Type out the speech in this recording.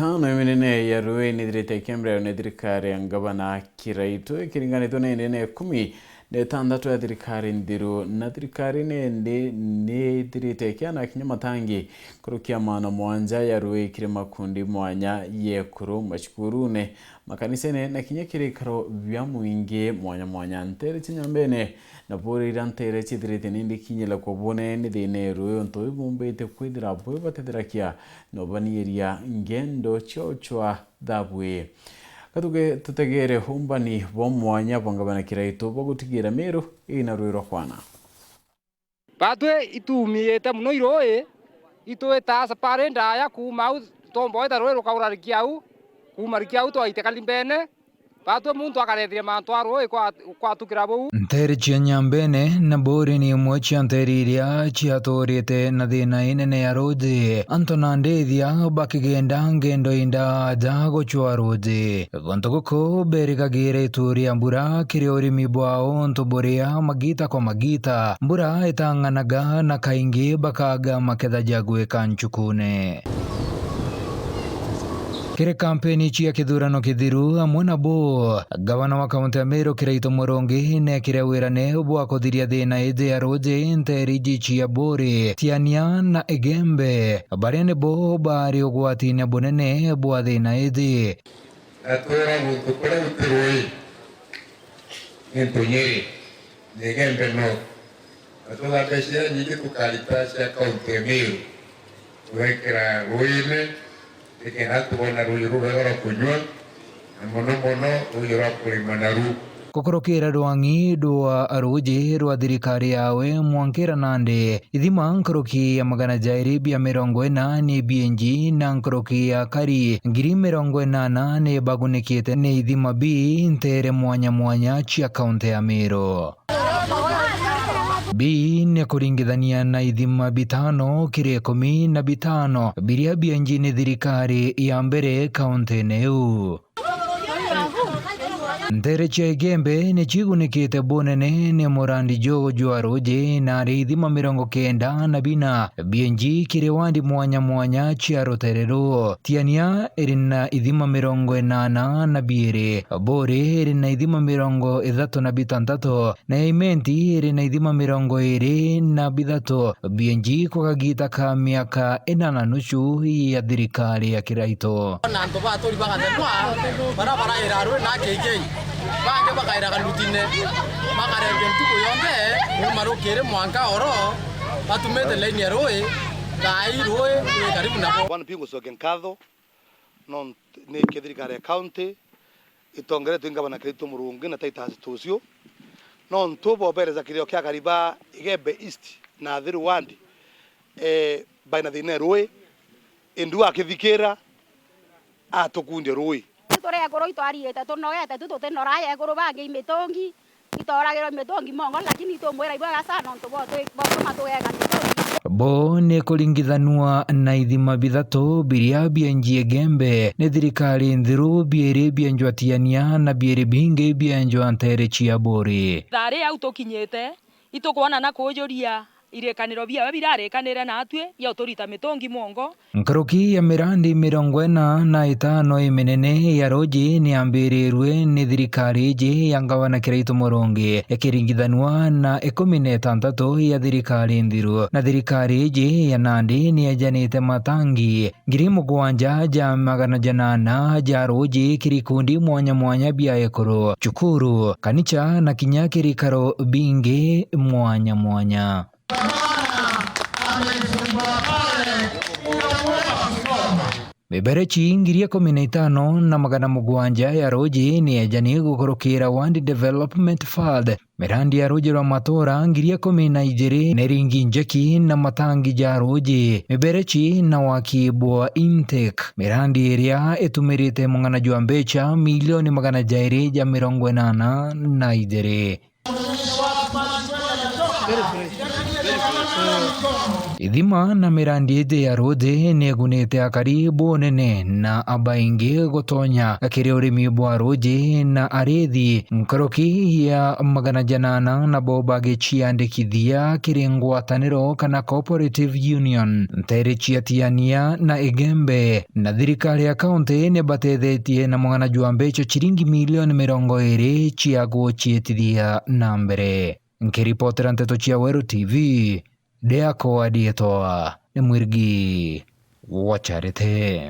bitano eminene ya ruwe nidrite kembre nedirikare ngabana kiraito ikiringanito ne 16 ya dirikare ndiru na dirikare ne dirite kyana kinyamatangi kurukia mana mwanja ya ruwe kirima kundi mwanya yekuru mashkurune makanisene na kinyekire karo vya muinge mwanya ntere chinyambene na bori rantere chidirite nindi kinyela kobone ne ruwe onto ibumbe te kwidira boy batedirakia no baniria ngendo chochwa dabwe katuge tutegere humbani bomwanya bangabana kiraito bogutigira meru ina ruiro kwana batwe itumiete muno iroe itwe tasa parenda ya kuma tombo eta ruiro kaurarikiau kumarikiau twaite kalimbene batwe muntu akarethire mantu aroe kwa tukira bou nteri chianyambene na bori ni mwachi anteriria chiatorite na thina inene ya rodi antonandethia bakigenda ngendo inda dago chwa rodi gontogoko berikagire ituria mbura kiri urimi bwao ntoboria magita kwa magita mbura itanganaga na kaingi bakaga maketha jagwe kanchukune kire kampeni chia kithurano kithiru amwe na bo gavana wa kaunti ya Meru Kiraito Morongi ne kire wirane bwa kuthiria thina ithia ya rodi nteri chia bori tiania na egembe barene bo bari ugwatine bunene bwa thina ithi atwera muntu kure utiroi ntunyeri egembe no atwera kashia nyingi tukalita cia kaunti ya Meru wekera ruine eke hatu wana ruiru wegora kunywa na mono ruiru kulima na ru kukorokera rwangi rwa aruji rwa thirikari yawe mwankira nande ithima nkoroki ya magana jairi bia 40 ni BNG na nkoroki ya kari 80 ni bagunikite ni ithima bi ntere mwanya chia kaunti ya Meru bi ne kuringithania na ithima bitano kire 15 biria BNG ni thirikari ya mbere kaunti neu ntere chia igembe ni chigunikite bunene ni murandi jogo jwaroje na ithima 94 BNG kire wandi mwanya chia roterero tiania irina ithima 80 na biere bore irina ithima 36 na imenti irina ithima 23 BNG kugagita ka miaka 8 ya thirikari ya Kiraito na ndo batori bagathenwa barabara irarwe na KK bange bakaira kalutine makarebe ntuko yonde marokere mwanka oro batumete line roe dai roe karibu na wana pingo soken kadho non ne kedrikare county itongere twinga bana Kiraito Murungi na taita situcio non tubo bereza kirio kya kariba igebe east na thiru wandi baina thine roe endu akithikira atukunde roe tore agoro itwariete tunogete tututenoraya agoro bangi imitongi itoragiro imitongi mongo lakini tomwera ibwa sana ntubote matugega bo ne kuringithanua na ithima bithatu biria BNG egembe ne thirikari nthiru bieri bienjwatiania na bieri bingi bienjwa ntere chia bori thari au tukinyete itukwana na kujuria irekaniro bia birarekanira na atwe ya turita mitongi mongo nkroki ya mirandi 45 imenene ya roji ni ambirirwe ni thirikari je ya ngavana Kiraito Morongi ekiringithanwa na 16 ya thirikari nthiru na thirikari je ya Nandi ni ajanite matangi 7,800 ja roji kirikundi mwanya bia ekoro chukuru kanicha na kinya kirikaro bingi mwanya Beberechi 15,700 ya roji ni ajani gukorokera Wandi Development Fund mirandi ya roji rwa matora 12 neringi njeki na matangi ja roji Beberechi na wakibwa intake mirandi iria etumirite mungana jwa mbecha milioni 180 na idere ithima na mirandi ite ya rũũthĩ nĩgunĩte akari bonene na abaingi gutonya kĩrĩ ũrĩmi bwa rũũthĩ na arĩithi nkoroki ya 800 na bo bagĩciandĩkithia kĩrĩ ngwatanĩro kana cooperative union nterĩciatiania na igembe na thirikari ya kaunti nĩbatethetie na mwang'ana jwa mbeca ciringi milioni 20 cia gũciĩtithia na mbere. Nkĩripotera nteto cia Weru TV Deako Adietoa ni Mwirigi wa Charity.